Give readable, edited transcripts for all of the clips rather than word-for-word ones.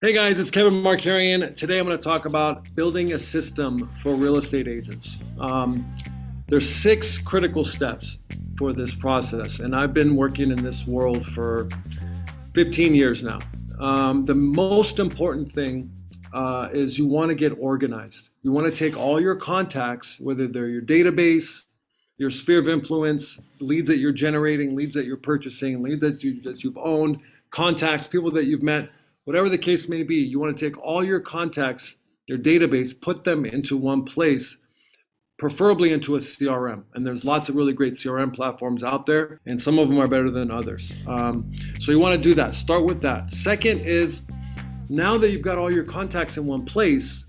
Hey guys, it's Kevin Markarian. Today I'm going to talk about building a system for real estate agents. There's 6 critical steps for this process, and I've been working in this world for 15 years now. The most important thing is you want to get organized. You want to take all your contacts, whether they're your database, your sphere of influence, leads that you're generating, leads that you're purchasing, leads that you've owned, contacts, people that you've met, whatever the case may be. You want to take all your contacts, your database, put them into one place, preferably into a CRM. And there's lots of really great CRM platforms out there, and some of them are better than others. So you want to do that. Start with that. Second is, now that you've got all your contacts in one place,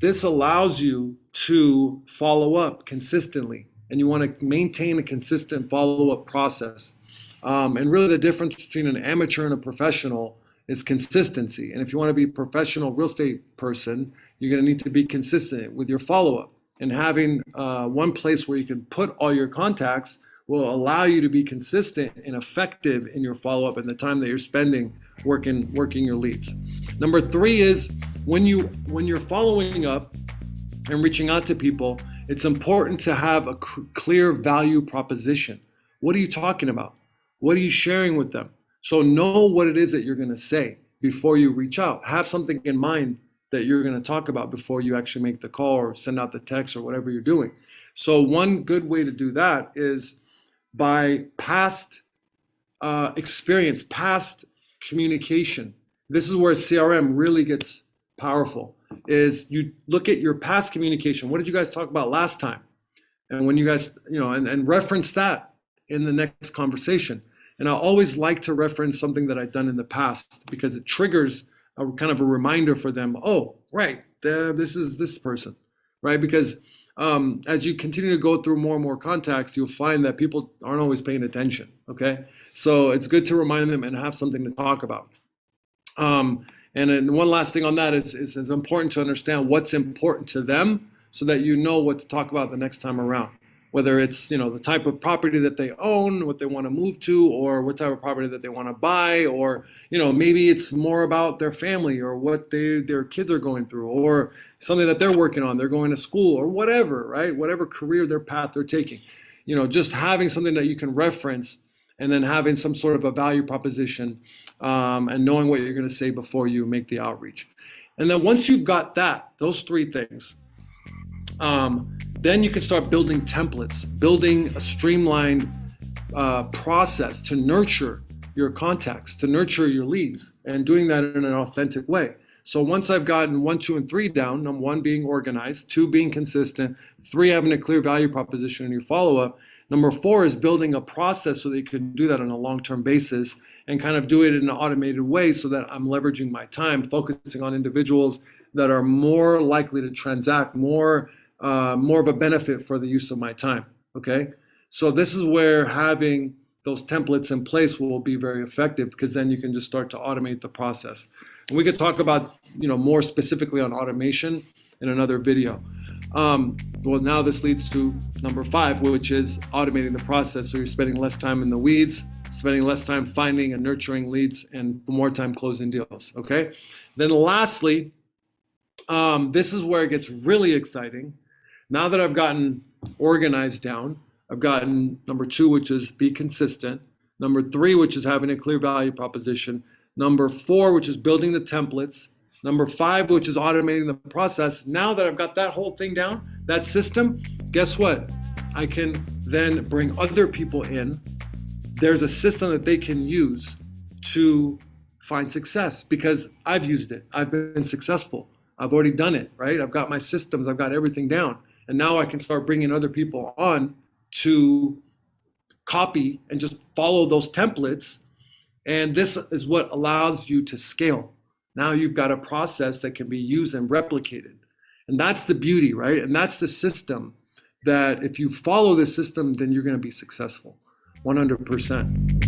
this allows you to follow up consistently. And you want to maintain a consistent follow-up process. And really the difference between an amateur and a professional is consistency. And if you want to be a professional real estate person, you're going to need to be consistent with your follow-up. And having one place where you can put all your contacts will allow you to be consistent and effective in your follow-up and the time that you're spending working your leads. Number 3 is when you're following up and reaching out to people, it's important to have a clear value proposition. What are you talking about? What are you sharing with them? So know what it is that you're going to say before you reach out. Have something in mind that you're going to talk about before you actually make the call or send out the text or whatever you're doing. So one good way to do that is by past experience, past communication. This is where CRM really gets powerful, is you look at your past communication. What did you guys talk about last time? And when you guys, and reference that in the next conversation. And I always like to reference something that I've done in the past because it triggers a kind of a reminder for them. Oh, right, this is this person, right? Because as you continue to go through more and more contacts, you'll find that people aren't always paying attention, okay? So it's good to remind them and have something to talk about. And then one last thing on that is it's important to understand what's important to them so that you know what to talk about the next time around. Whether it's the type of property that they own, what they want to move to, or what type of property that they want to buy, or maybe it's more about their family or what their kids are going through, or something that they're working on, they're going to school, or whatever, right? Whatever career their path they're taking. Just having something that you can reference and then having some sort of a value proposition and knowing what you're going to say before you make the outreach. And then once you've got those 3 things, then you can start building templates, building a streamlined process to nurture your contacts, to nurture your leads, and doing that in an authentic way. So once I've gotten 1, 2, and 3 down, number 1 being organized, 2 being consistent, 3 having a clear value proposition in your follow-up, number 4 is building a process so that you can do that on a long-term basis and kind of do it in an automated way so that I'm leveraging my time, focusing on individuals that are more likely to transact, more of a benefit for the use of my time, okay? So this is where having those templates in place will be very effective because then you can just start to automate the process. And we could talk about, more specifically on automation in another video. Well, now this leads to number 5, which is automating the process. So you're spending less time in the weeds, spending less time finding and nurturing leads, and more time closing deals, okay? Then lastly, this is where it gets really exciting. Now that I've gotten organized down, I've gotten number 2, which is be consistent. Number 3, which is having a clear value proposition. Number 4, which is building the templates. Number 5, which is automating the process. Now that I've got that whole thing down, that system, guess what? I can then bring other people in. There's a system that they can use to find success because I've used it. I've been successful. I've already done it, right? I've got my systems. I've got everything down. And now I can start bringing other people on to copy and just follow those templates. And this is what allows you to scale. Now you've got a process that can be used and replicated. And that's the beauty, right? And that's the system that if you follow this system, then you're going to be successful, 100%.